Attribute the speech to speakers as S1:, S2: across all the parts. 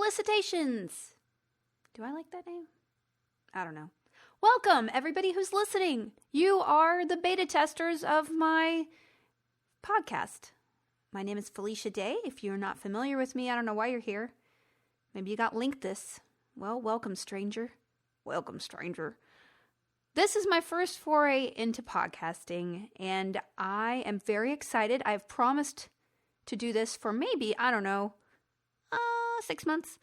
S1: Felicitations! Do I like that name? I don't know. Welcome, everybody who's listening. You are the beta testers of my podcast. My name is Felicia Day. If you're not familiar with me, I don't know why you're here. Maybe you got linked this. Well, welcome, stranger. Welcome, stranger. This is my first foray into podcasting, and I am very excited. I've promised to do this for maybe, 6 months.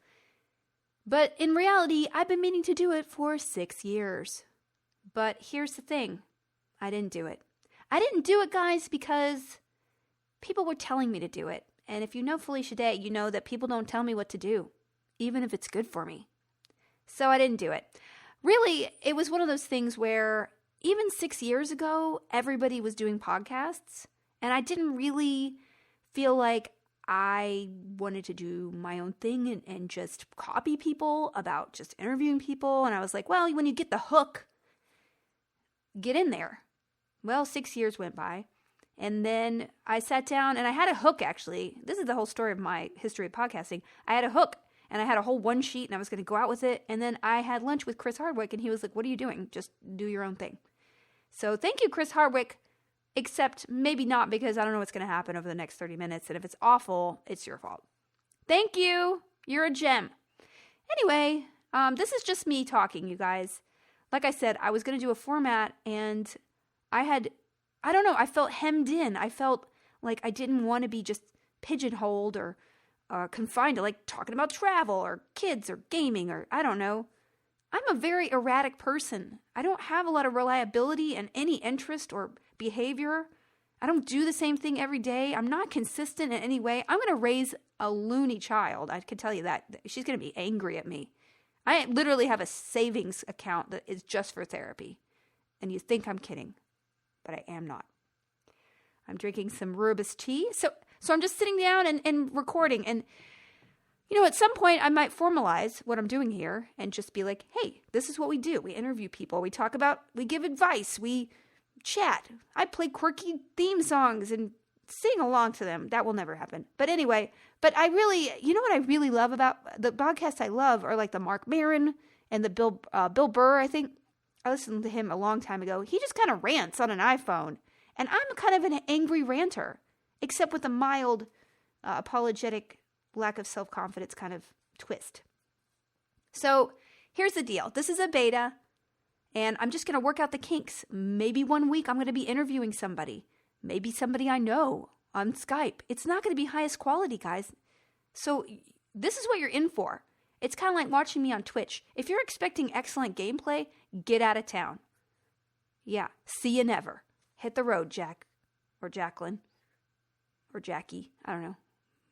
S1: But in reality, I've been meaning to do it for 6 years. But here's the thing. I didn't do it. I didn't do it, guys, because people were telling me to do it. And if you know Felicia Day, you know that people don't tell me what to do, even if it's good for me. So I didn't do it. Really, it was one of those things where even 6 years ago, everybody was doing podcasts. And I didn't really feel like I wanted to do my own thing and just copy people about just interviewing people. And I was like, well, when you get the hook, get in there. Well, 6 years went by. And then I sat down and I had a hook, actually. This is the whole story of my history of podcasting. I had a hook and I had a whole one sheet and I was going to go out with it. And then I had lunch with Chris Hardwick and he was like, what are you doing? Just do your own thing. So thank you, Chris Hardwick. Except maybe not, because I don't know what's going to happen over the next 30 minutes. And if it's awful, it's your fault. Thank you. You're a gem. Anyway, this is just me talking, you guys. Like I said, I was going to do a format and I felt hemmed in. I felt like I didn't want to be just pigeonholed or confined to like talking about travel or kids or gaming or I don't know. I'm a very erratic person. I don't have a lot of reliability and any interest or behavior. I don't do the same thing every day. I'm not consistent in any way. I'm going to raise a loony child. I can tell you that. She's going to be angry at me. I literally have a savings account that is just for therapy. And you think I'm kidding, but I am not. I'm drinking some rooibos tea. So I'm just sitting down and recording. And at some point I might formalize what I'm doing here and just be like, hey, this is what we do. We interview people. We give advice. We chat. I play quirky theme songs and sing along to them. That will never happen. But anyway, what I really love about the podcasts I love are like the Mark Maron and the Bill Burr. I think I listened to him a long time ago. He just kind of rants on an iPhone. And I'm kind of an angry ranter, except with a mild apologetic lack of self-confidence kind of twist. So here's the deal. This is a beta, and I'm just going to work out the kinks. Maybe one week I'm going to be interviewing somebody, maybe somebody I know on Skype. It's not going to be highest quality, guys. So this is what you're in for. It's kind of like watching me on Twitch. If you're expecting excellent gameplay, get out of town. Yeah, see you never. Hit the road, Jack, or Jacqueline, or Jackie. I don't know.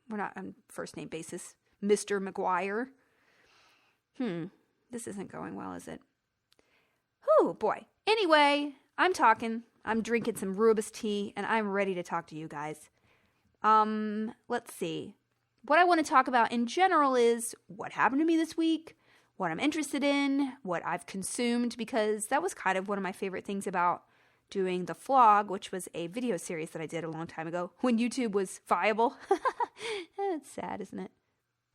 S1: We're not on first name basis. Mr. McGuire. This isn't going well, is it? Oh, boy. Anyway, I'm talking. I'm drinking some rooibos tea, and I'm ready to talk to you guys. Let's see. What I want to talk about in general is what happened to me this week, what I'm interested in, what I've consumed, because that was kind of one of my favorite things about doing the vlog, which was a video series that I did a long time ago when YouTube was viable. It's sad, isn't it?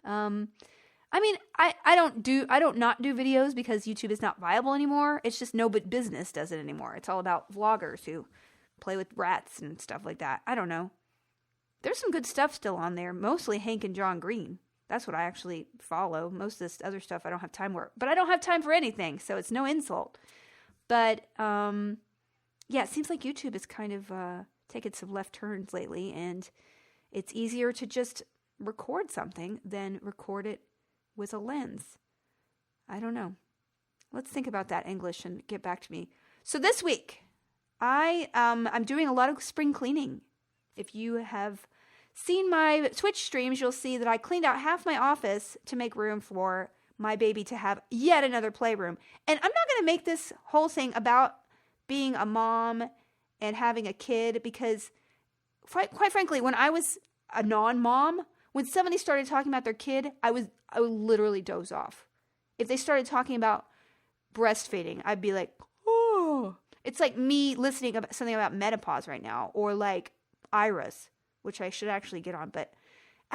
S1: I don't not do videos because YouTube is not viable anymore. It's just no business does it anymore. It's all about vloggers who play with rats and stuff like that. I don't know. There's some good stuff still on there, mostly Hank and John Green. That's what I actually follow. Most of this other stuff I don't have time for. But I don't have time for anything, so it's no insult. But, yeah, it seems like YouTube is kind of taking some left turns lately, and it's easier to just record something than record it with a lens. I don't know. Let's think about that English and get back to me. So this week, I'm doing a lot of spring cleaning. If you have seen my Twitch streams, you'll see that I cleaned out half my office to make room for my baby to have yet another playroom. And I'm not going to make this whole thing about being a mom and having a kid, because quite frankly, when I was a non-mom, when somebody started talking about their kid, I would literally doze off. If they started talking about breastfeeding, I'd be like, oh. It's like me listening about something about menopause right now, or like Iris, which I should actually get on. But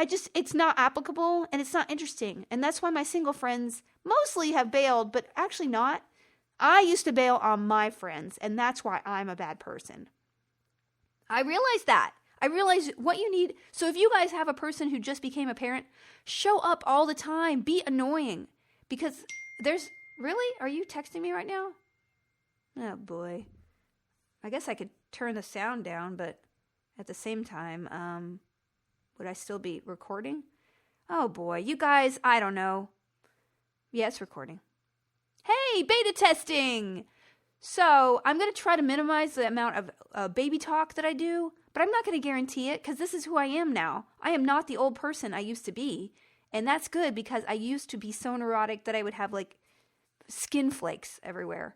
S1: it's not applicable and it's not interesting. And that's why my single friends mostly have bailed, but actually not. I used to bail on my friends, and that's why I'm a bad person. I realize that. I realize what you need. So if you guys have a person who just became a parent, show up all the time. Be annoying. Because really? Are you texting me right now? Oh boy. I guess I could turn the sound down, but at the same time, would I still be recording? Oh boy. You guys, I don't know. Yeah, it's recording. Hey, beta testing! So I'm going to try to minimize the amount of baby talk that I do, but I'm not going to guarantee it because this is who I am now. I am not the old person I used to be, and that's good because I used to be so neurotic that I would have like skin flakes everywhere.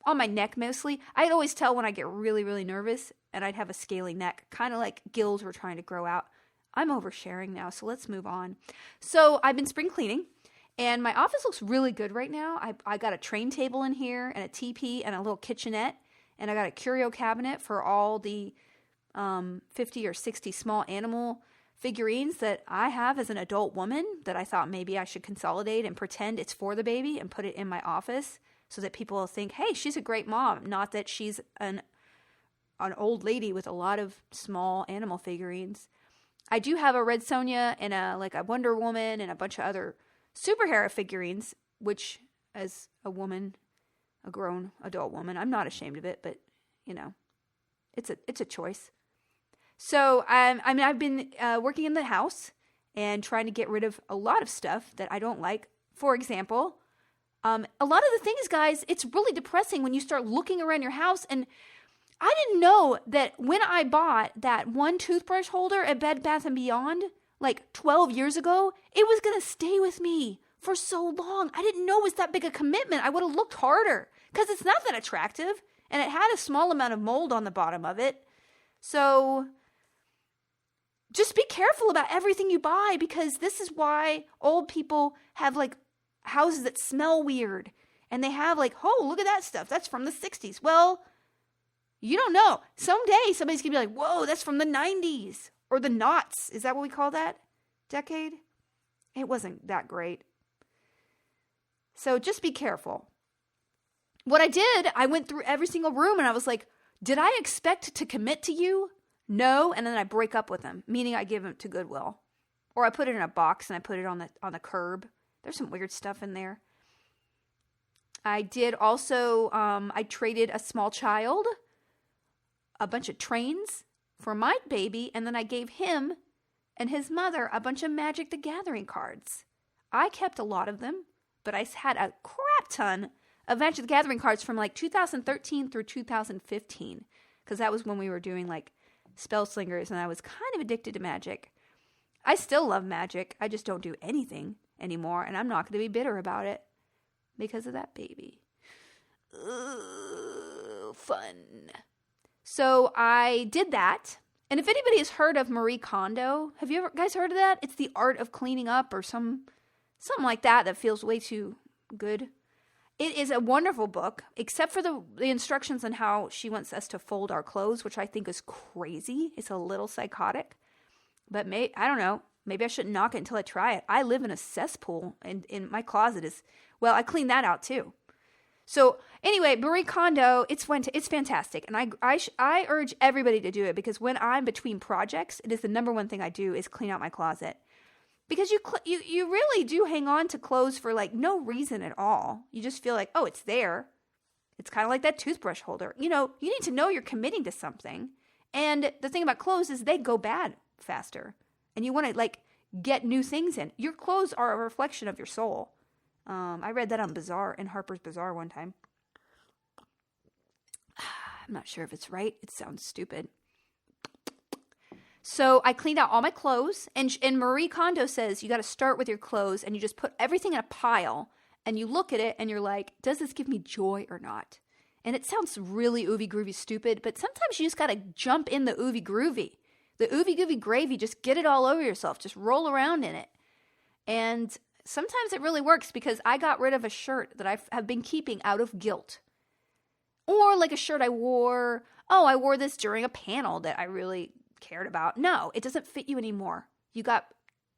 S1: On my neck mostly. I'd always tell when I get really, really nervous, and I'd have a scaly neck, kind of like gills were trying to grow out. I'm oversharing now, so let's move on. So I've been spring cleaning. And my office looks really good right now. I got a train table in here and a teepee and a little kitchenette. And I got a curio cabinet for all the 50 or 60 small animal figurines that I have as an adult woman that I thought maybe I should consolidate and pretend it's for the baby and put it in my office so that people will think, hey, she's a great mom. Not that she's an old lady with a lot of small animal figurines. I do have a Red Sonja and a Wonder Woman and a bunch of other superhero figurines, which as a woman, a grown adult woman, I'm not ashamed of it, but you know, it's a choice. So I've been working in the house and trying to get rid of a lot of stuff that I don't like. For example, a lot of the things, guys, it's really depressing when you start looking around your house. And I didn't know that when I bought that one toothbrush holder at Bed Bath & Beyond, like 12 years ago, it was going to stay with me for so long. I didn't know it was that big a commitment. I would have looked harder because it's not that attractive. And it had a small amount of mold on the bottom of it. So just be careful about everything you buy because this is why old people have like houses that smell weird. And they have like, oh, look at that stuff. That's from the 60s. Well, you don't know. Someday somebody's going to be like, whoa, that's from the 90s. Or the knots. Is that what we call that decade? It wasn't that great. So just be careful. What I did, I went through every single room and I was like, did I expect to commit to you? No. And then I break up with them, meaning I give them to Goodwill. Or I put it in a box and I put it on the curb. There's some weird stuff in there. I did also, I traded a small child, a bunch of trains, for my baby, and then I gave him and his mother a bunch of Magic the Gathering cards. I kept a lot of them, but I had a crap ton of Magic the Gathering cards from like 2013 through 2015, because that was when we were doing like spell slingers, and I was kind of addicted to Magic. I still love Magic. I just don't do anything anymore, and I'm not going to be bitter about it because of that baby. Ugh, fun. So I did that. And if anybody has heard of Marie Kondo, have you ever guys heard of that? It's The Art of Cleaning Up or something like that feels way too good. It is a wonderful book, except for the instructions on how she wants us to fold our clothes, which I think is crazy. It's a little psychotic. But I don't know. Maybe I shouldn't knock it until I try it. I live in a cesspool, and in my closet is, well, I clean that out too. So anyway, Marie Kondo, it's fantastic. And I urge everybody to do it because when I'm between projects, it is the number one thing I do is clean out my closet. Because you really do hang on to clothes for like no reason at all. You just feel like, oh, it's there. It's kind of like that toothbrush holder. You know, you need to know you're committing to something. And the thing about clothes is they go bad faster. And you want to like get new things in. Your clothes are a reflection of your soul. I read that on Harper's Bazaar one time. I'm not sure if it's right. It sounds stupid. So I cleaned out all my clothes, and Marie Kondo says you got to start with your clothes, and you just put everything in a pile, and you look at it, and you're like, does this give me joy or not? And it sounds really oovy-groovy stupid, but sometimes you just got to jump in the oovy-groovy. The oovy-goovy gravy, just get it all over yourself. Just roll around in it. And sometimes it really works because I got rid of a shirt that I have been keeping out of guilt. Or like a shirt I wore this during a panel that I really cared about. No, it doesn't fit you anymore. You got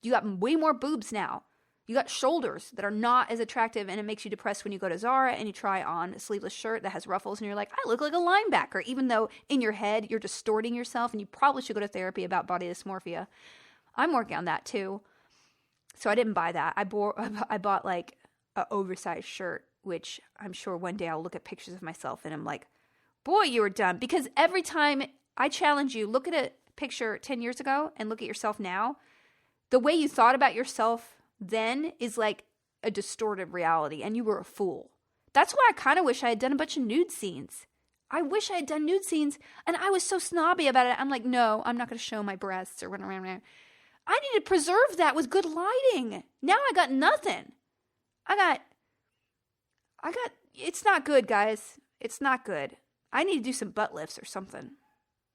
S1: You got way more boobs now. You got shoulders that are not as attractive, and it makes you depressed when you go to Zara and you try on a sleeveless shirt that has ruffles and you're like, I look like a linebacker, even though in your head you're distorting yourself, and you probably should go to therapy about body dysmorphia. I'm working on that too. So I didn't buy that. I bought like an oversized shirt, which I'm sure one day I'll look at pictures of myself and I'm like, boy, you were dumb. Because every time I challenge you, look at a picture 10 years ago and look at yourself now. The way you thought about yourself then is like a distorted reality, and you were a fool. That's why I kind of wish I had done a bunch of nude scenes. I wish I had done nude scenes, and I was so snobby about it. I'm like, no, I'm not going to show my breasts or whatever. I need to preserve that with good lighting. Now I got nothing. I got, it's not good, guys. It's not good. I need to do some butt lifts or something.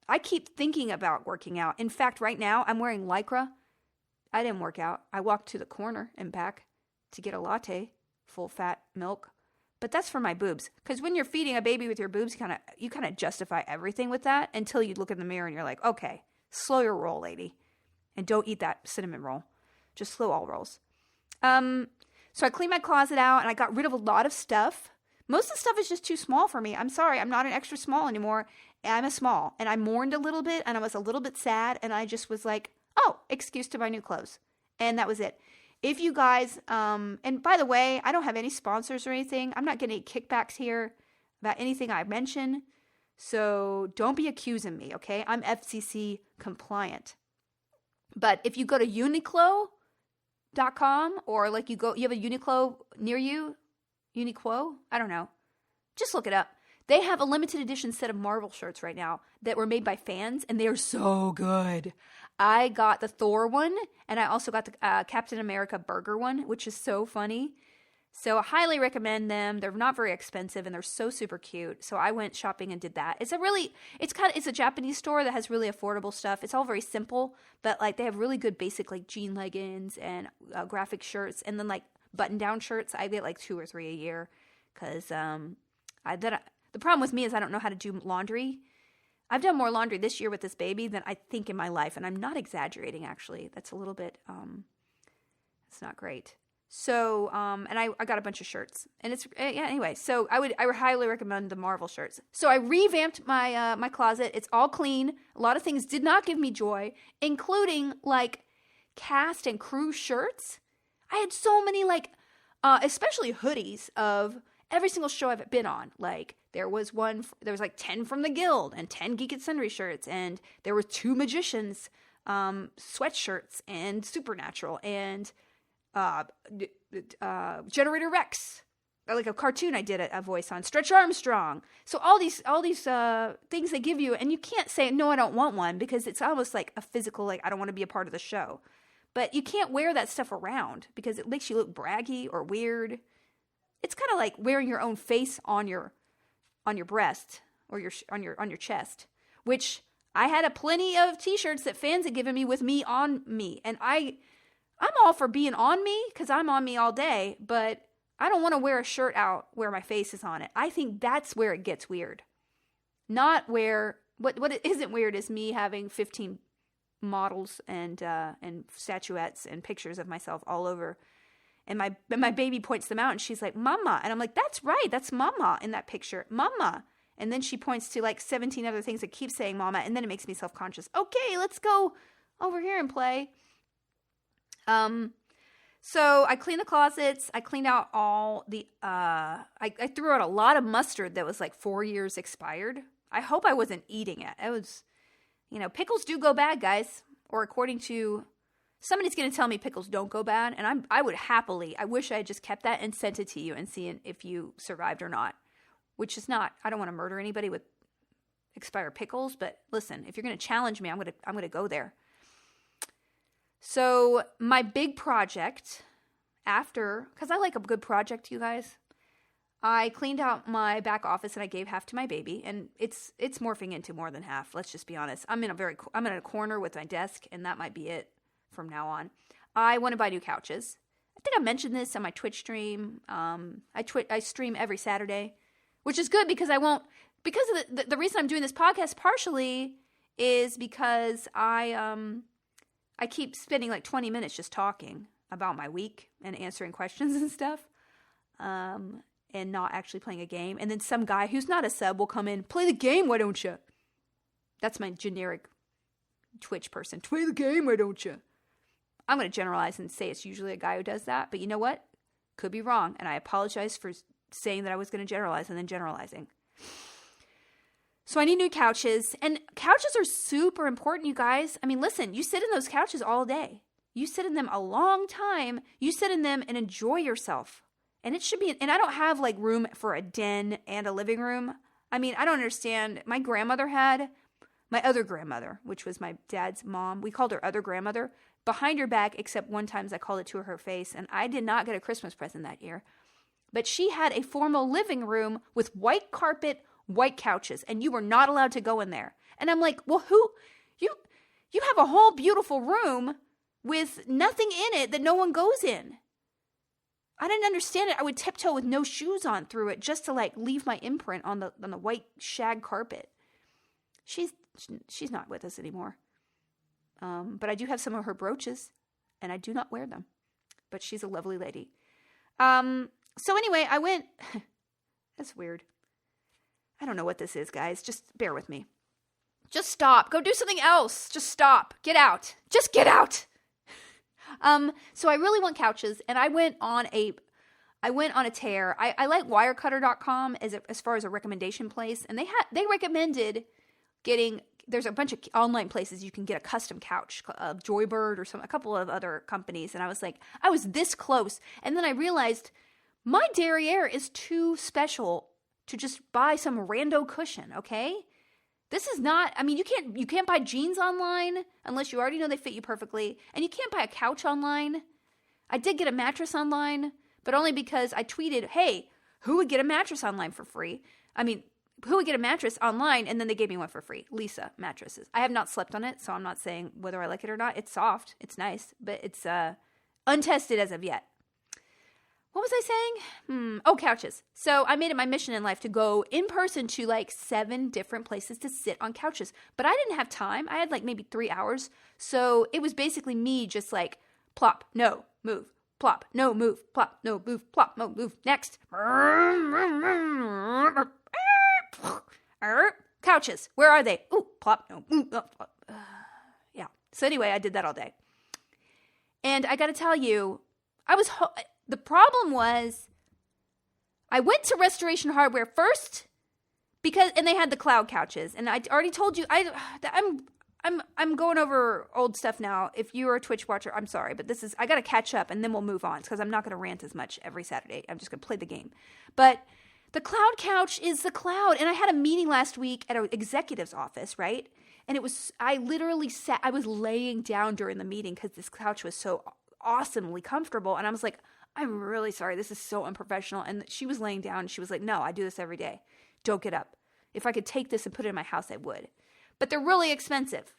S1: I keep thinking about working out. In fact, right now, I'm wearing Lycra. I didn't work out. I walked to the corner and back to get a latte, full fat milk. But that's for my boobs. Because when you're feeding a baby with your boobs, you kind of justify everything with that until you look in the mirror and you're like, okay, slow your roll, lady. And don't eat that cinnamon roll. Just slow all rolls. So I cleaned my closet out and I got rid of a lot of stuff. Most of the stuff is just too small for me. I'm sorry. I'm not an extra small anymore. I'm a small. And I mourned a little bit and I was a little bit sad. And I just was like, oh, excuse to buy new clothes. And that was it. If you guys, and by the way, I don't have any sponsors or anything. I'm not getting any kickbacks here about anything I mention. So don't be accusing me, okay? I'm FCC compliant. But if you go to Uniqlo.com or like you have a Uniqlo near you, Uniqlo, I don't know. Just look it up. They have a limited edition set of Marvel shirts right now that were made by fans, and they are so good. I got the Thor one, and I also got the Captain America burger one, which is so funny. So I highly recommend them. They're not very expensive, and they're so super cute. So I went shopping and did that. It's a Japanese store that has really affordable stuff. It's all very simple, but like they have really good basic like jean leggings and graphic shirts, and then like button-down shirts. I get like 2 or 3 a year because the problem with me is I don't know how to do laundry. I've done more laundry this year with this baby than I think in my life, and I'm not exaggerating, actually. That's a little bit, it's not great. So, and I got a bunch of shirts, and it's, yeah, anyway, so I would highly recommend the Marvel shirts. So I revamped my, my closet. It's all clean. A lot of things did not give me joy, including, like, cast and crew shirts. I had so many, like, especially hoodies of every single show I've been on. Like, there was like 10 from the Guild and 10 Geek and Sundry shirts, and there were 2 Magicians sweatshirts and Supernatural and Generator Rex, like a cartoon I did a voice on, Stretch Armstrong. So all these things they give you, and you can't say, no, I don't want one, because it's almost like a physical, like, I don't want to be a part of the show. But you can't wear that stuff around because it makes you look braggy or weird. It's kind of like wearing your own face on your breast or on your chest, which I had plenty of t-shirts that fans had given me with me on me. And I'm all for being on me because I'm on me all day, but I don't want to wear a shirt out where my face is on it. I think that's where it gets weird. Not where, what it isn't weird is me having 15 models and statuettes and pictures of myself all over. And my baby points them out and she's like, Mama. And I'm like, that's right. That's Mama in that picture. Mama. And then she points to like 17 other things that keep saying Mama. And then it makes me self-conscious. Okay, let's go over here and play. So I cleaned the closets. I cleaned out all the, I threw out a lot of mustard that was like 4 years expired. I hope I wasn't eating it. It was, pickles do go bad, guys. Or according to, somebody's going to tell me pickles don't go bad. And I would happily, I wish I had just kept that and sent it to you and seen if you survived or not. Which is not, I don't want to murder anybody with expired pickles. But listen, if you're going to challenge me, I'm going to go there. So my big project because I like a good project, you guys, I cleaned out my back office and I gave half to my baby, and it's morphing into more than half. Let's just be honest. I'm in a corner with my desk, and that might be it from now on. I want to buy new couches. I think I mentioned this on my Twitch stream. I stream every Saturday, which is good because because of the reason I'm doing this podcast partially is because I I keep spending like 20 minutes just talking about my week and answering questions and stuff. And not actually playing a game. And then some guy who's not a sub will come in, play the game, why don't you? That's my generic Twitch person. Play the game, why don't you? I'm going to generalize and say it's usually a guy who does that. But you know what? Could be wrong. And I apologize for saying that I was going to generalize and then generalizing. So I need new couches. And couches are super important, you guys. I mean, listen, you sit in those couches all day. You sit in them a long time. You sit in them and enjoy yourself. And it should be, and I don't have like room for a den and a living room. I mean, I don't understand. My grandmother had, my other grandmother, which was my dad's mom, we called her other grandmother, behind her back, except one time I called it to her face, and I did not get a Christmas present that year. But she had a formal living room with white carpet, white couches, and you were not allowed to go in there. And I'm like, well, you have a whole beautiful room with nothing in it that no one goes in. I didn't understand it. I would tiptoe with no shoes on through it just to like leave my imprint on the white shag carpet. She's not with us anymore. But I do have some of her brooches, and I do not wear them. But she's a lovely lady. So anyway, I went. That's weird. I don't know what this is, guys. Just bear with me. Just stop. Go do something else. Just stop. Get out. Just get out. So I really want couches, and I went on a tear. I like wirecutter.com as far as a recommendation place, and they recommended there's a bunch of online places you can get a custom couch, Joybird or a couple of other companies, and I was like, I was this close, and then I realized my derriere is too special to just buy some rando cushion, okay? This is not, I mean, you can't buy jeans online unless you already know they fit you perfectly. And you can't buy a couch online. I did get a mattress online, but only because I tweeted, hey, who would get a mattress online for free? I mean, who would get a mattress online? And then they gave me one for free. Lisa mattresses. I have not slept on it, so I'm not saying whether I like it or not. It's soft. It's nice, but it's untested as of yet. What was I saying? Oh, couches. So I made it my mission in life to go in person to like 7 different places to sit on couches. But I didn't have time. I had like maybe 3 hours. So it was basically me just like plop, no, move, plop, no, move, plop, no, move, plop, no, move, next. Couches. Where are they? Ooh, plop, no, move, plop. Yeah. So anyway, I did that all day. And I got to tell you, the problem was, I went to Restoration Hardware first and they had the cloud couches, and I already told you I'm going over old stuff now. If you are a Twitch watcher, I'm sorry, but I got to catch up, and then we'll move on because I'm not going to rant as much every Saturday. I'm just going to play the game. But the cloud couch is the cloud, and I had a meeting last week at an executive's office, right? And I literally I was laying down during the meeting because this couch was so awesomely comfortable, and I was like, I'm really sorry. This is so unprofessional. And she was laying down and she was like, no, I do this every day. Don't get up. If I could take this and put it in my house, I would. But they're really expensive.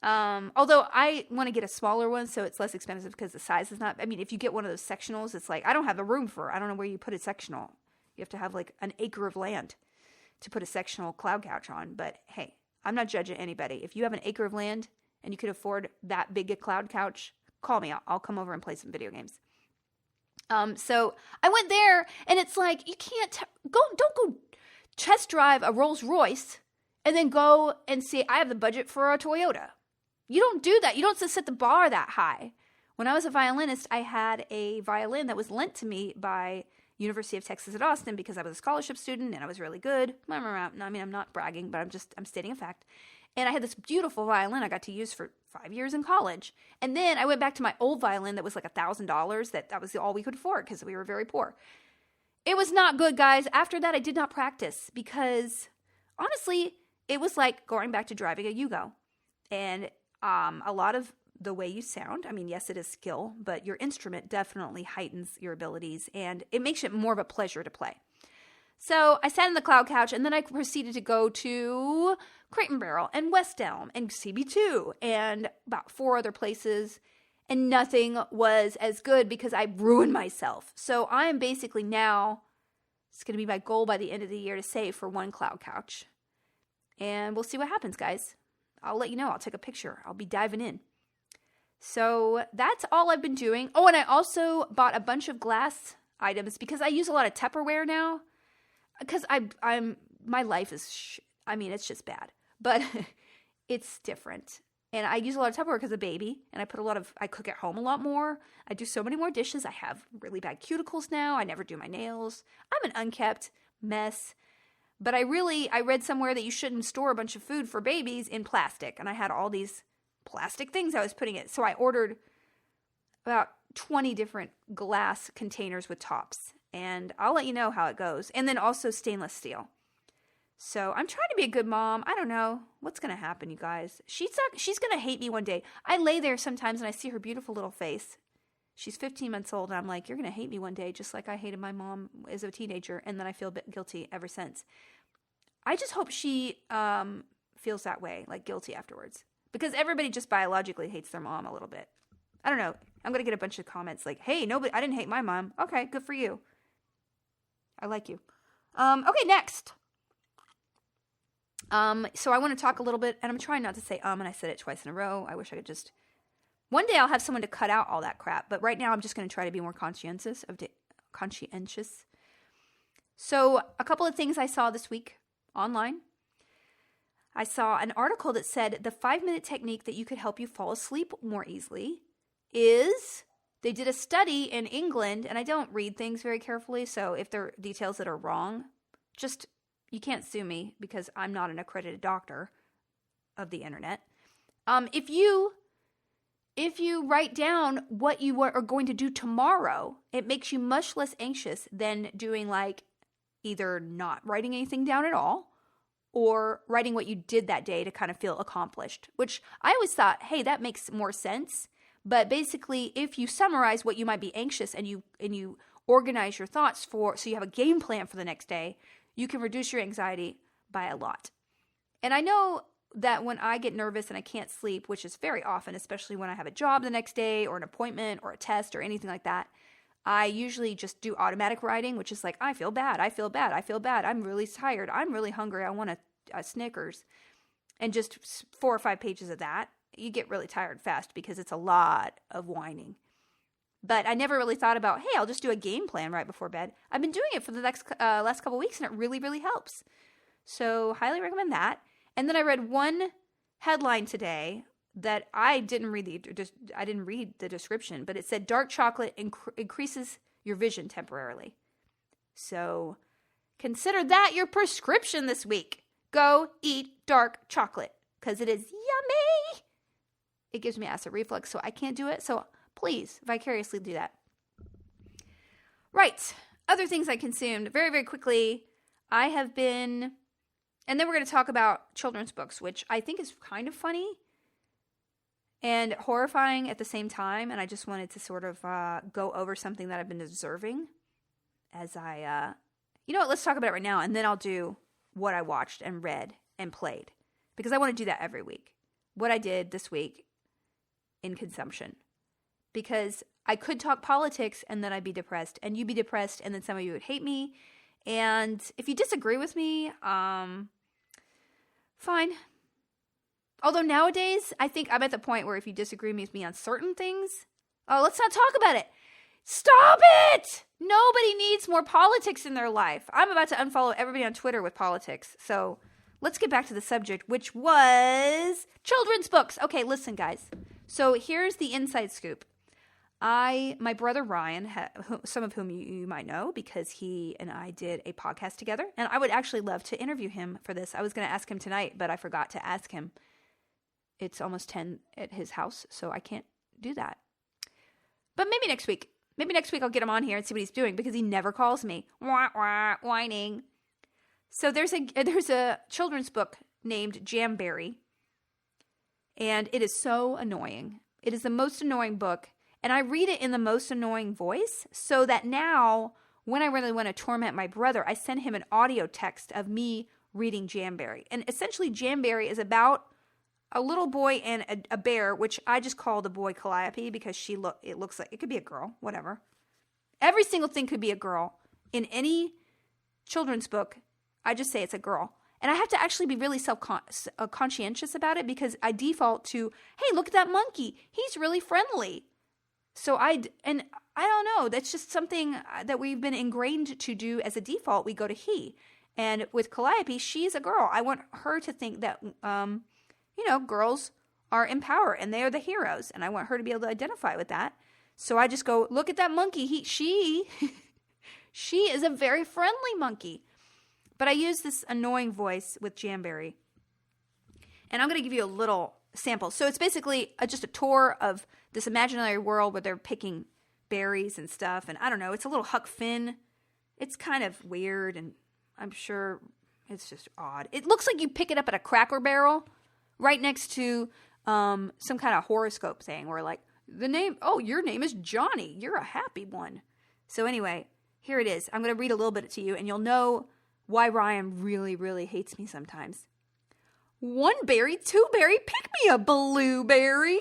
S1: Although I want to get a smaller one so it's less expensive because the size is not, I mean, if you get one of those sectionals, it's like, I don't have the room I don't know where you put a sectional. You have to have like an acre of land to put a sectional cloud couch on. But hey, I'm not judging anybody. If you have an acre of land and you could afford that big a cloud couch, call me. I'll come over and play some video games. So I went there, and it's like, you can't don't go test drive a Rolls Royce and then go and say, I have the budget for a Toyota. You don't do that. You don't set the bar that high. When I was a violinist, I had a violin that was lent to me by University of Texas at Austin because I was a scholarship student and I was really good. I mean, I'm not bragging, but I'm stating a fact. And I had this beautiful violin I got to use for 5 years in college. And then I went back to my old violin that was like $1,000. That was all we could afford because we were very poor. It was not good, guys. After that, I did not practice because, honestly, it was like going back to driving a Yugo. And a lot of the way you sound, I mean, yes, it is skill, but your instrument definitely heightens your abilities. And it makes it more of a pleasure to play. So I sat in the cloud couch, and then I proceeded to go to Crate and Barrel and West Elm and CB2 and about 4 other places, and nothing was as good because I ruined myself. So I am basically now, it's going to be my goal by the end of the year to save for 1 cloud couch. And we'll see what happens, guys. I'll let you know. I'll take a picture. I'll be diving in. So that's all I've been doing. Oh, and I also bought a bunch of glass items because I use a lot of Tupperware now. Because my life is, it's just bad. But it's different. And I use a lot of Tupperware because of baby. And I cook at home a lot more. I do so many more dishes. I have really bad cuticles now. I never do my nails. I'm an unkept mess. But I read somewhere that you shouldn't store a bunch of food for babies in plastic. And I had all these plastic things I was putting it. So I ordered about 20 different glass containers with tops. And I'll let you know how it goes. And then also stainless steel. So I'm trying to be a good mom. I don't know what's going to happen, you guys. She's going to hate me one day. I lay there sometimes and I see her beautiful little face. She's 15 months old and I'm like, you're going to hate me one day, just like I hated my mom as a teenager. And then I feel a bit guilty ever since. I just hope she feels that way, like guilty afterwards. Because everybody just biologically hates their mom a little bit. I don't know. I'm going to get a bunch of comments like, hey, nobody, I didn't hate my mom. Okay, good for you. I like you. Okay, next. So I want to talk a little bit, and I'm trying not to say and I said it twice in a row. I wish I could just, one day I'll have someone to cut out all that crap, but right now I'm just going to try to be more conscientious. So a couple of things I saw this week online. I saw an article that said the 5-minute technique that you could help you fall asleep more easily is, they did a study in England, and I don't read things very carefully, so if there are details that are wrong, just, you can't sue me because I'm not an accredited doctor of the internet. If you write down what you are going to do tomorrow, it makes you much less anxious than doing like either not writing anything down at all or writing what you did that day to kind of feel accomplished, which I always thought, hey, that makes more sense. But basically, if you summarize what you might be anxious and you organize your thoughts so you have a game plan for the next day, you can reduce your anxiety by a lot. And I know that when I get nervous and I can't sleep, which is very often, especially when I have a job the next day or an appointment or a test or anything like that, I usually just do automatic writing, which is like, I feel bad, I'm really tired, I'm really hungry, I want a Snickers. And just 4 or 5 pages of that, you get really tired fast because it's a lot of whining. But I never really thought about, hey, I'll just do a game plan right before bed. I've been doing it for the last couple of weeks, and it really, really helps. So highly recommend that. And then I read one headline today that I didn't read the description, but it said dark chocolate increases your vision temporarily. So consider that your prescription this week. Go eat dark chocolate because it is yummy. It gives me acid reflux, so I can't do it. So please, vicariously do that. Right. Other things I consumed very, very quickly. I have been, and then we're going to talk about children's books, which I think is kind of funny and horrifying at the same time. And I just wanted to sort of go over something that I've been observing as I, you know what, let's talk about it right now. And then I'll do what I watched and read and played because I want to do that every week. What I did this week in consumption. Because I could talk politics and then I'd be depressed and you'd be depressed and then some of you would hate me. And if you disagree with me, fine. Although nowadays, I think I'm at the point where if you disagree with me on certain things, let's not talk about it. Stop it! Nobody needs more politics in their life. I'm about to unfollow everybody on Twitter with politics. So let's get back to the subject, which was children's books. Okay, listen, guys. So here's the inside scoop. My brother Ryan, some of whom you might know because he and I did a podcast together, and I would actually love to interview him for this. I was going to ask him tonight, but I forgot to ask him. It's almost 10 at his house, so I can't do that. But maybe next week. Maybe next week I'll get him on here and see what he's doing because he never calls me. Wah, wah, whining. So there's a children's book named Jamberry, and it is so annoying. It is the most annoying book. And I read it in the most annoying voice so that now when I really want to torment my brother, I send him an audio text of me reading Jamberry. And essentially Jamberry is about a little boy and a bear, which I just call the boy Calliope because it looks like, it could be a girl, whatever. Every single thing could be a girl. In any children's book, I just say it's a girl. And I have to actually be really conscientious about it because I default to, hey, look at that monkey. He's really friendly. So I don't know. That's just something that we've been ingrained to do as a default. We go to he. And with Calliope, she's a girl. I want her to think that, girls are in power and they are the heroes. And I want her to be able to identify with that. So I just go, look at that monkey. She is a very friendly monkey. But I use this annoying voice with Jamberry. And I'm going to give you a little sample. So it's basically just a tour of this imaginary world where they're picking berries and stuff. And I don't know, it's a little Huck Finn. It's kind of weird, and I'm sure it's just odd. It looks like you pick it up at a Cracker Barrel right next to some kind of horoscope thing where like, your name is Johnny. You're a happy one. So anyway, here it is. I'm going to read a little bit to you, and you'll know why Ryan really, really hates me sometimes. 1 berry, 2 berry, pick me a blueberry.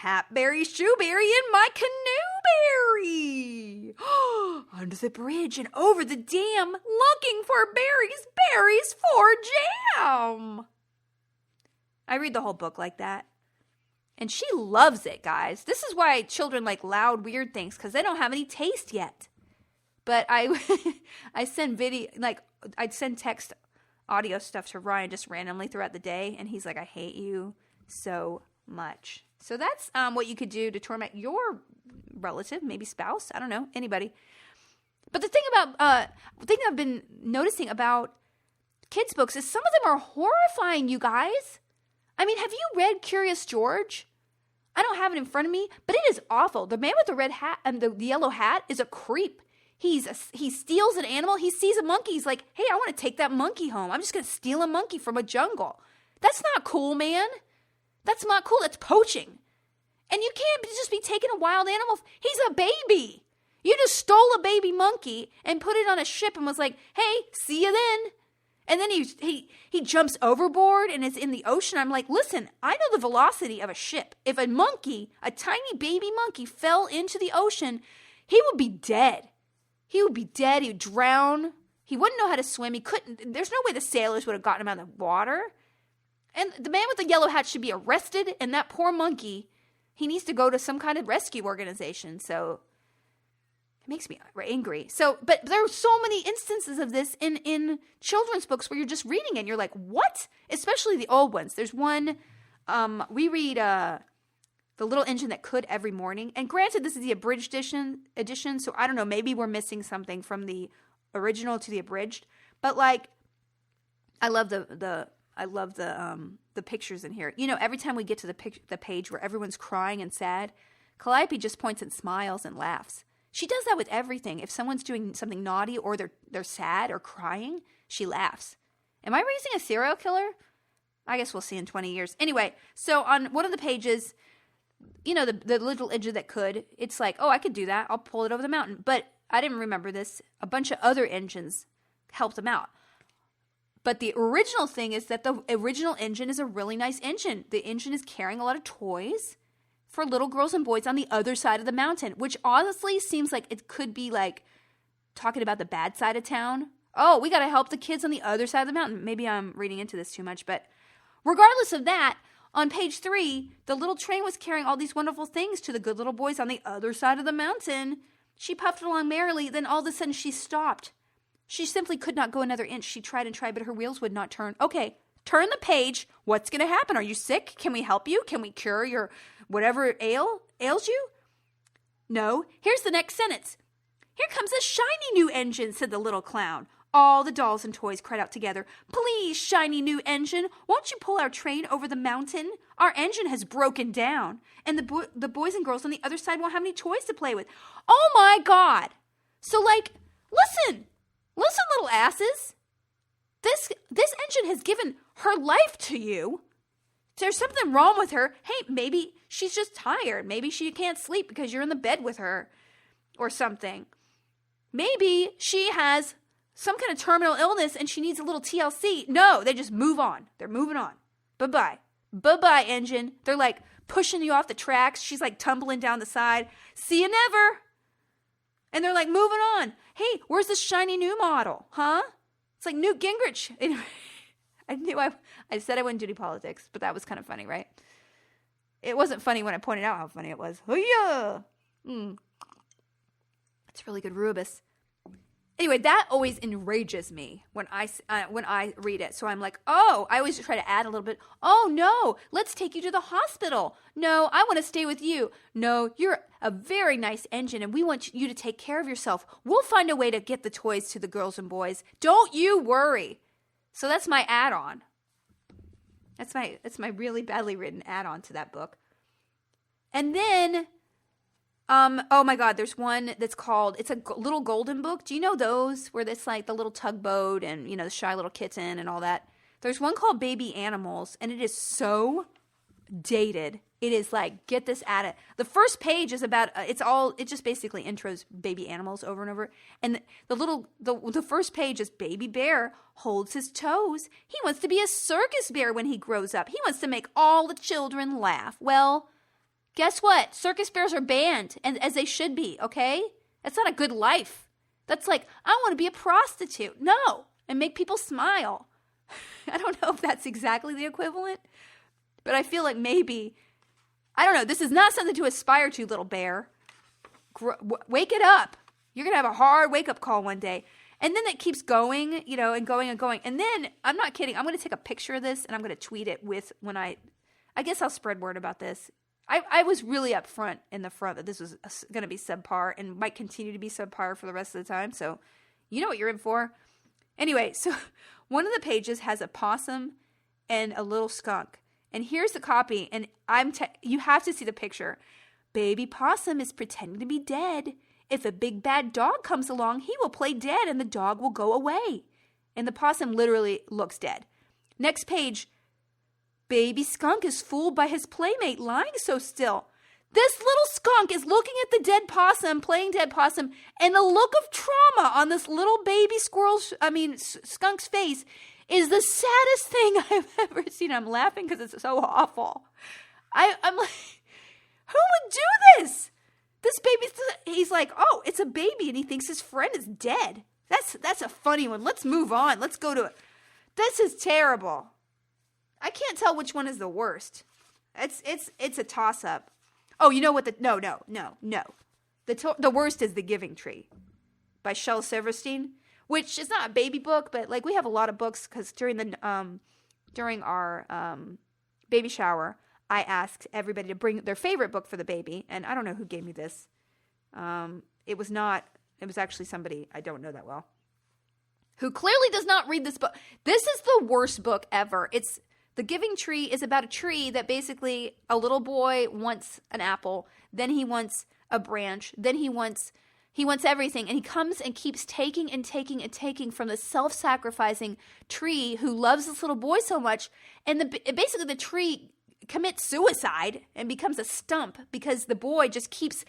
S1: Hapberry, shoeberry, and my canoeberry. Under the bridge and over the dam, looking for berries, berries for jam. I read the whole book like that. And she loves it, guys. This is why children like loud, weird things, because they don't have any taste yet. But I send I'd send text audio stuff to Ryan just randomly throughout the day, and he's like, I hate you so much. So that's what you could do to torment your relative, maybe spouse, I don't know, anybody. But the thing I've been noticing about kids' books is some of them are horrifying, you guys. I mean, have you read Curious George? I don't have it in front of me, but it is awful. The man with the red hat and the yellow hat is a creep. He steals an animal. He sees a monkey. He's like, hey, I want to take that monkey home. I'm just going to steal a monkey from a jungle. That's not cool, man. That's not cool. That's poaching. And you can't just be taking a wild animal. He's a baby. You just stole a baby monkey and put it on a ship and was like, hey, see you then. And then he jumps overboard and is in the ocean. I'm like, listen, I know the velocity of a ship. If a monkey, a tiny baby monkey, fell into the ocean, he would be dead. He would be dead. He would drown. He wouldn't know how to swim. He couldn't. There's no way the sailors would have gotten him out of the water. And the man with the yellow hat should be arrested. And that poor monkey, he needs to go to some kind of rescue organization. So it makes me angry. But there are so many instances of this in children's books where you're just reading it and you're like, what? Especially the old ones. There's one, we read The Little Engine That Could every morning. And granted, this is the abridged edition, so I don't know, maybe we're missing something from the original to the abridged. But like, I love the pictures in here. You know, every time we get to the page where everyone's crying and sad, Calliope just points and smiles and laughs. She does that with everything. If someone's doing something naughty or they're sad or crying, she laughs. Am I raising a serial killer? I guess we'll see in 20 years. Anyway, so on one of the pages, you know, the Little Engine That Could, it's like, oh, I could do that. I'll pull it over the mountain. But I didn't remember this. A bunch of other engines helped them out. But the original thing is that the original engine is a really nice engine. The engine is carrying a lot of toys for little girls and boys on the other side of the mountain, which honestly seems like it could be like talking about the bad side of town. Oh, we got to help the kids on the other side of the mountain. Maybe I'm reading into this too much, but regardless of that, on page 3, the little train was carrying all these wonderful things to the good little boys on the other side of the mountain. She puffed along merrily, then all of a sudden she stopped. She simply could not go another inch. She tried and tried, but her wheels would not turn. Okay, turn the page. What's going to happen? Are you sick? Can we help you? Can we cure your whatever ails you? No. Here's the next sentence. Here comes a shiny new engine, said the little clown. All the dolls and toys cried out together, please, shiny new engine, won't you pull our train over the mountain? Our engine has broken down, and the boys and girls on the other side won't have any toys to play with. Oh my God. So like, listen, little asses. This engine has given her life to you. There's something wrong with her. Hey, maybe she's just tired. Maybe she can't sleep because you're in the bed with her or something. Maybe she has some kind of terminal illness and she needs a little TLC. No, they just move on. They're moving on. Bye-bye. Bye-bye, engine. They're like pushing you off the tracks. She's like tumbling down the side. See you never. And they're like moving on. Hey, where's this shiny new model? Huh? It's It's like Newt Gingrich. I said I wouldn't do any politics, but that was kind of funny, right? It wasn't funny when I pointed out how funny it was. Oh, yeah. It's really good rubus. Anyway, that always enrages me when I read it. So I'm like, oh, I always try to add a little bit. Oh, no, let's take you to the hospital. No, I want to stay with you. No, you're a very nice engine, and we want you to take care of yourself. We'll find a way to get the toys to the girls and boys. Don't you worry. So that's my add-on. That's my really badly written add-on to that book. And then... oh my God, there's one that's called, it's a little golden book. Do you know those where it's like the little tugboat and, the shy little kitten and all that? There's one called Baby Animals, and it is so dated. It is like, get this at it. The first page is about, it just basically intros baby animals over and over. And the first page is Baby Bear holds his toes. He wants to be a circus bear when he grows up. He wants to make all the children laugh. Well, guess what? Circus bears are banned, and as they should be, okay? That's not a good life. That's like, I want to be a prostitute. No, and make people smile. I don't know if that's exactly the equivalent, but I feel like maybe, I don't know, this is not something to aspire to, little bear. Wake it up. You're going to have a hard wake-up call one day. And then it keeps going, and going and going. And then, I'm not kidding, I'm going to take a picture of this, and I'm going to tweet it I guess I'll spread word about this. I was really upfront in the front that this was going to be subpar and might continue to be subpar for the rest of the time. So you know what you're in for. Anyway, so one of the pages has a possum and a little skunk. And here's the copy. And you have to see the picture. Baby possum is pretending to be dead. If a big bad dog comes along, he will play dead and the dog will go away. And the possum literally looks dead. Next page. Baby skunk is fooled by his playmate lying so still. This little skunk is looking at the dead possum, playing dead possum, and the look of trauma on this little baby skunk's face is the saddest thing I've ever seen. I'm laughing because it's so awful. I'm like, who would do this? This baby, he's like, oh, it's a baby, and he thinks his friend is dead. That's a funny one. Let's move on. Let's go to it. This is terrible. I can't tell which one is the worst. It's a toss-up. Oh, you know what? No. The worst is The Giving Tree by Shel Silverstein, which is not a baby book, but like we have a lot of books because during our baby shower, I asked everybody to bring their favorite book for the baby, and I don't know who gave me this. It was actually somebody I don't know that well, who clearly does not read this book. This is the worst book ever. The Giving Tree is about a tree that basically a little boy wants an apple, then he wants a branch, then he wants everything, and he comes and keeps taking and taking and taking from the self-sacrificing tree who loves this little boy so much, and basically the tree commits suicide and becomes a stump because the boy just keeps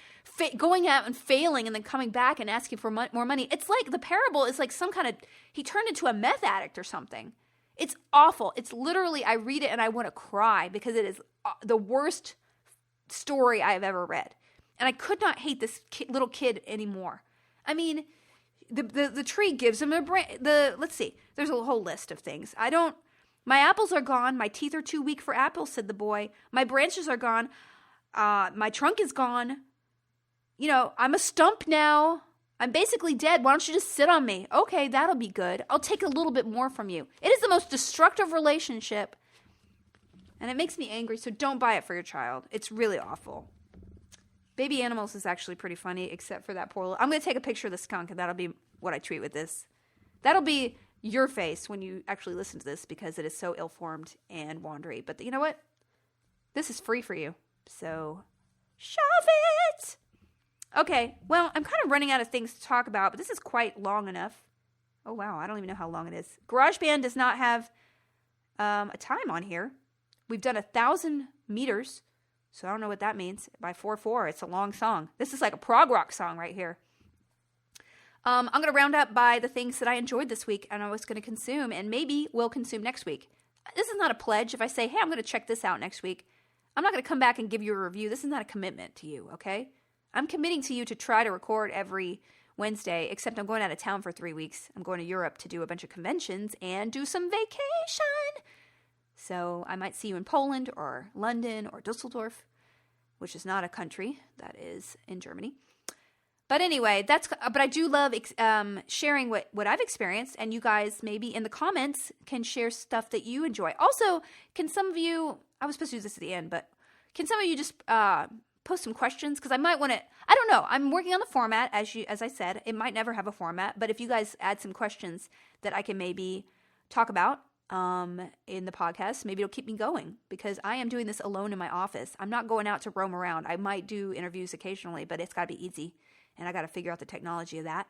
S1: going out and failing and then coming back and asking for more money. It's like the parable is like he turned into a meth addict or something. It's awful. It's literally, I read it and I want to cry because it is the worst story I've ever read. And I could not hate this little kid anymore. I mean, the tree gives him a branch. Let's see. There's a whole list of things. My apples are gone. My teeth are too weak for apples, said the boy. My branches are gone. My trunk is gone. I'm a stump now. I'm basically dead. Why don't you just sit on me? Okay, that'll be good. I'll take a little bit more from you. It is the most destructive relationship. And it makes me angry, so don't buy it for your child. It's really awful. Baby Animals is actually pretty funny, except for that poor I'm going to take a picture of the skunk, and that'll be what I tweet with this. That'll be your face when you actually listen to this, because it is so ill-formed and wandery. But you know what? This is free for you. So, shove it! Okay, well, I'm kind of running out of things to talk about, but this is quite long enough. Oh, wow, I don't even know how long it is. GarageBand does not have a time on here. We've done 1,000 meters, so I don't know what that means. By 4/4, it's a long song. This is like a prog rock song right here. I'm going to round up by the things that I enjoyed this week and I was going to consume and maybe will consume next week. This is not a pledge. If I say, hey, I'm going to check this out next week, I'm not going to come back and give you a review. This is not a commitment to you, okay? I'm committing to you to try to record every Wednesday, except I'm going out of town for 3 weeks. I'm going to Europe to do a bunch of conventions and do some vacation. So I might see you in Poland or London or Dusseldorf, which is not a country. That is in Germany. But anyway, but I do love sharing what I've experienced, and you guys maybe in the comments can share stuff that you enjoy. Also, can some of you, I was supposed to do this at the end, but can some of you just post some questions? Because I might want to, I don't know, I'm working on the format, as I said. It might never have a format, but if you guys add some questions that I can maybe talk about in the podcast, maybe it'll keep me going, because I am doing this alone in my office. I'm not going out to roam around. I might do interviews occasionally, but it's got to be easy. And I got to figure out the technology of that.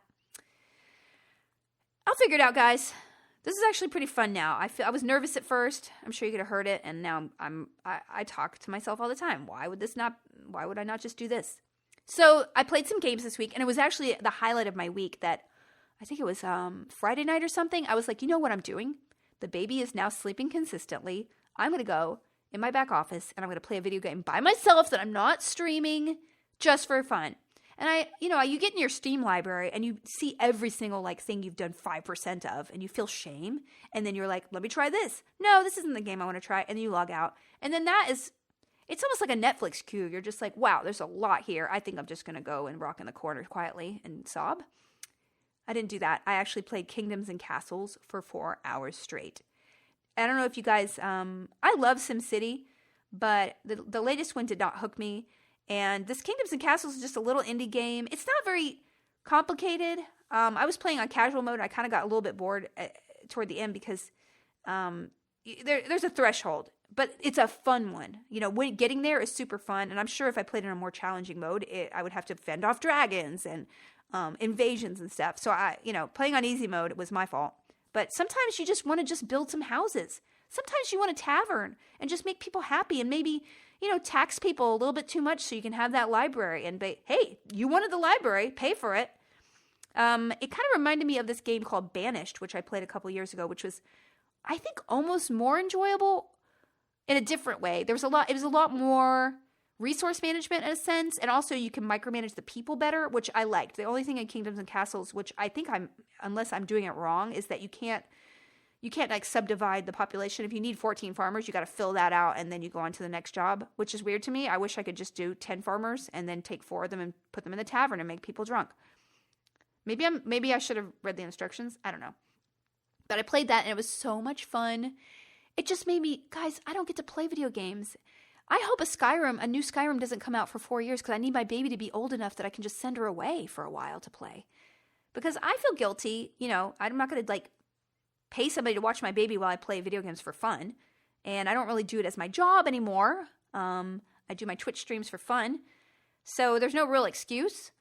S1: I'll figure it out, guys. This is actually pretty fun now. I was nervous at first. I'm sure you could have heard it. And now I talk to myself all the time. Why would I not just do this? So I played some games this week, and it was actually the highlight of my week that I think it was Friday night or something. I was like, you know what I'm doing? The baby is now sleeping consistently. I'm going to go in my back office, and I'm going to play a video game by myself that I'm not streaming, just for fun. And you get in your Steam library and you see every single thing you've done 5% of, and you feel shame. And then you're like, let me try this. No, this isn't the game I want to try. And then you log out. And then it's almost like a Netflix queue. You're just like, wow, there's a lot here. I think I'm just going to go and rock in the corner quietly and sob. I didn't do that. I actually played Kingdoms and Castles for 4 hours straight. I don't know if you guys, I love SimCity, but the latest one did not hook me. And this Kingdoms and Castles is just a little indie game. It's not very complicated. I was playing on casual mode. And I kind of got a little bit bored toward the end because there's a threshold. But it's a fun one. Getting there is super fun. And I'm sure if I played in a more challenging mode, I would have to fend off dragons and invasions and stuff. So playing on easy mode was my fault. But sometimes you just want to just build some houses. Sometimes you want a tavern and just make people happy, and maybe tax people a little bit too much so you can have that library. And hey, you wanted the library, pay for it. It kind of reminded me of this game called Banished, which I played a couple years ago, which was, I think, almost more enjoyable in a different way. It was a lot more resource management in a sense, and also you can micromanage the people better, which I liked. The only thing in Kingdoms and Castles, which I think unless I'm doing it wrong, is that you can't subdivide the population. If you need 14 farmers, you got to fill that out, and then you go on to the next job, which is weird to me. I wish I could just do 10 farmers and then take 4 of them and put them in the tavern and make people drunk. Maybe I should have read the instructions. I don't know. But I played that, and it was so much fun. It just made me, guys, I don't get to play video games. I hope a new Skyrim doesn't come out for 4 years, because I need my baby to be old enough that I can just send her away for a while to play. Because I feel guilty. I'm not going to pay somebody to watch my baby while I play video games for fun. And I don't really do it as my job anymore. I do my Twitch streams for fun. So there's no real excuse.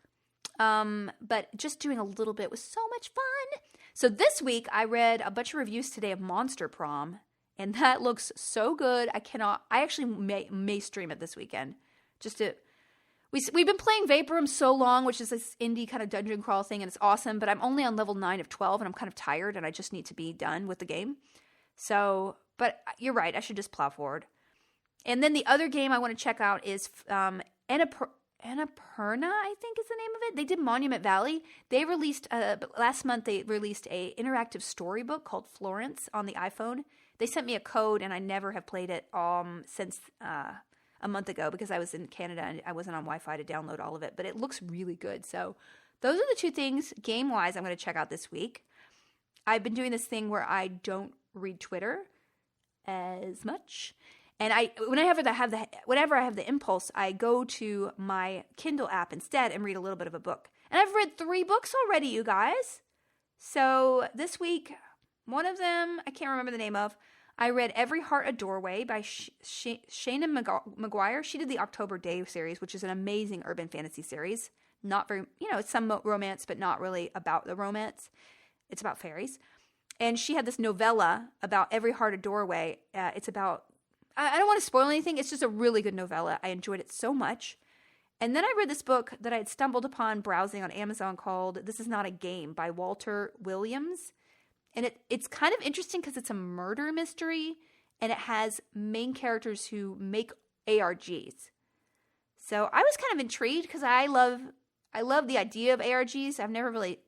S1: But just doing a little bit was so much fun. So this week I read a bunch of reviews today of Monster Prom. And that looks so good. I actually may stream it this weekend. We've been playing Vaporum so long, which is this indie kind of dungeon crawl thing, and it's awesome, but I'm only on level 9 of 12, and I'm kind of tired, and I just need to be done with the game. So, but you're right, I should just plow forward. And then the other game I want to check out is Annapurna, I think is the name of it. They did Monument Valley. They released, last month, they released a interactive storybook called Florence on the iPhone. They sent me a code, and I never have played it since a month ago, because I was in Canada and I wasn't on Wi-Fi to download all of it, but it looks really good. So those are the 2 things game-wise I'm going to check out this week. I've been doing this thing where I don't read Twitter as much, and whenever I have the impulse, I go to my Kindle app instead and read a little bit of a book. And I've read 3 books already, you guys. So this week, one of them I can't remember the name of. I read Every Heart a Doorway by Shayna Maguire. She did the October Day series, which is an amazing urban fantasy series. Not very, it's some romance, but not really about the romance. It's about fairies. And she had this novella about Every Heart a Doorway. It's about, I don't want to spoil anything. It's just a really good novella. I enjoyed it so much. And then I read this book that I had stumbled upon browsing on Amazon called This Is Not a Game by Walter Williams. And it's kind of interesting because it's a murder mystery, and it has main characters who make ARGs. So I was kind of intrigued because I love I love the idea of ARGs. I've never really,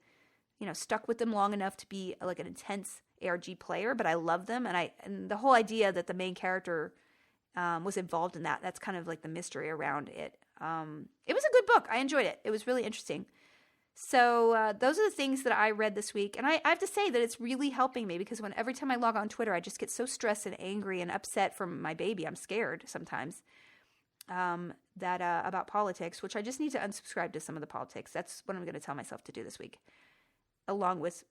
S1: stuck with them long enough to be like an intense ARG player, but I love them. And the whole idea that the main character was involved in that's kind of like the mystery around it. It was a good book. I enjoyed it. It was really interesting. So those are the things that I read this week. And I have to say that it's really helping me because every time I log on Twitter, I just get so stressed and angry and upset from my baby. I'm scared sometimes about politics, which I just need to unsubscribe to some of the politics. That's what I'm going to tell myself to do this week, along with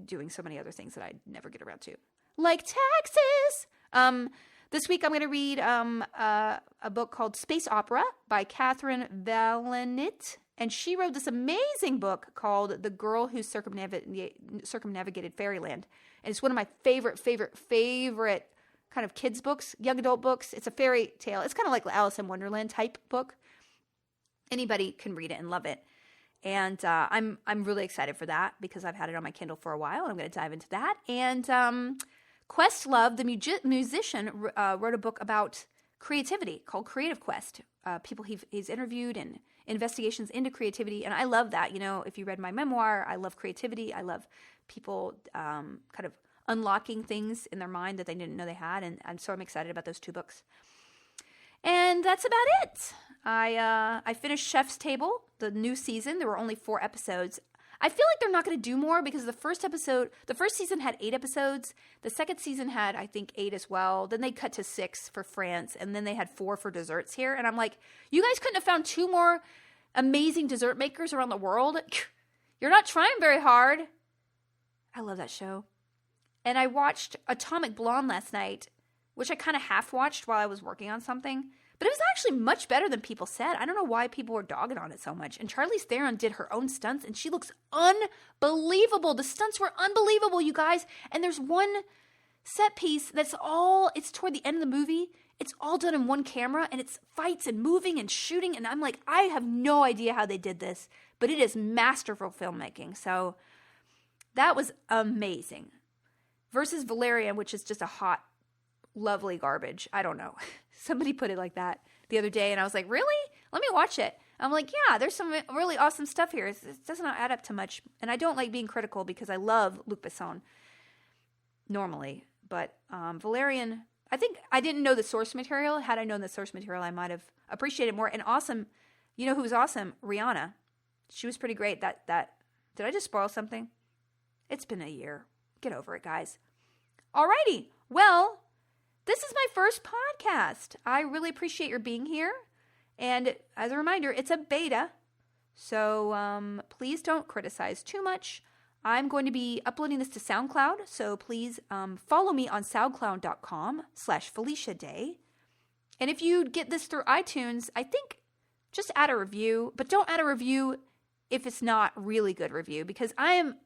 S1: doing so many other things that I never get around to, like taxes. This week I'm going to read a book called Space Opera by Catherine Vallanit. And she wrote this amazing book called The Girl Who Circumnavigated Fairyland. And it's one of my favorite kind of kids books, young adult books. It's a fairy tale. It's kind of like Alice in Wonderland type book. Anybody can read it and love it. And I'm really excited for that because I've had it on my Kindle for a while. And I'm going to dive into that. And Questlove, the musician, wrote a book about creativity called Creative Quest. People he's interviewed and investigations into creativity. And I love that. If you read my memoir, I love creativity. I love people kind of unlocking things in their mind that they didn't know they had. And so I'm excited about those two books. And that's about it. I finished Chef's Table, the new season. There were only 4 episodes. I feel like they're not going to do more because the first season had 8 episodes. The second season had, I think, 8 as well. Then they cut to 6 for France, and then they had 4 for desserts here. And I'm like, you guys couldn't have found 2 more amazing dessert makers around the world? You're not trying very hard. I love that show. And I watched Atomic Blonde last night, which I kind of half-watched while I was working on something. But it was actually much better than people said. I don't know why people were dogging on it so much. And Charlize Theron did her own stunts, and she looks unbelievable. The stunts were unbelievable, you guys. And there's one set piece it's toward the end of the movie. It's all done in one camera, and it's fights and moving and shooting. And I'm like, I have no idea how they did this, but it is masterful filmmaking. So that was amazing. Versus Valerian, which is just a hot, lovely garbage. I don't know. Somebody put it like that the other day, and I was like, really? Let me watch it. I'm like, yeah, there's some really awesome stuff here. It doesn't add up to much, and I don't like being critical because I love Luc Besson normally. But Valerian, I think I didn't know the source material. Had I known the source material, I might have appreciated more. And awesome, you know who was awesome? Rihanna. She was pretty great. That did I just spoil something? It's been a year. Get over it, guys. Alrighty. Well, this is my first podcast. I really appreciate your being here. And as a reminder, it's a beta. So please don't criticize too much. I'm going to be uploading this to SoundCloud. So please follow me on soundcloud.com/Felicia Day. And if you get this through iTunes, I think just add a review. But don't add a review if it's not really good review. Because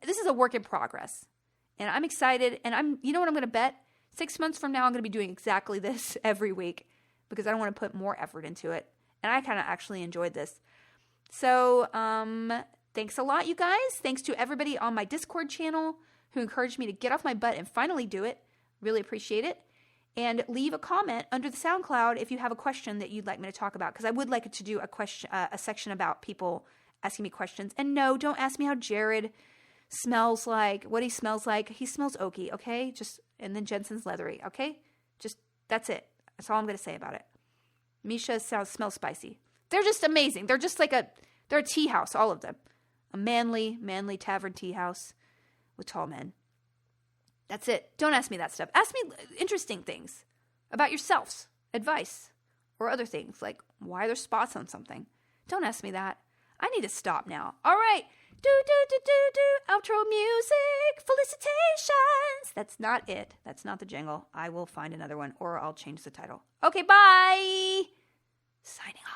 S1: this is a work in progress. And I'm excited. And you know what I'm going to bet? 6 months from now, I'm going to be doing exactly this every week because I don't want to put more effort into it. And I kind of actually enjoyed this. So thanks a lot, you guys. Thanks to everybody on my Discord channel who encouraged me to get off my butt and finally do it. Really appreciate it. And leave a comment under the SoundCloud if you have a question that you'd like me to talk about, because I would like to do a section about people asking me questions. And no, don't ask me how Jared smells like, what he smells like. He smells oaky, okay? And then Jensen's leathery, okay? That's it. That's all I'm going to say about it. Misha smells spicy. They're just amazing. They're just like they're a tea house, all of them. A manly tavern tea house with tall men. That's it. Don't ask me that stuff. Ask me interesting things about yourselves, advice, or other things like why are there spots on something. Don't ask me that. I need to stop now. All right. Outro music, felicitations. That's not it. That's not the jingle. I will find another one or I'll change the title. Okay, bye. Signing off.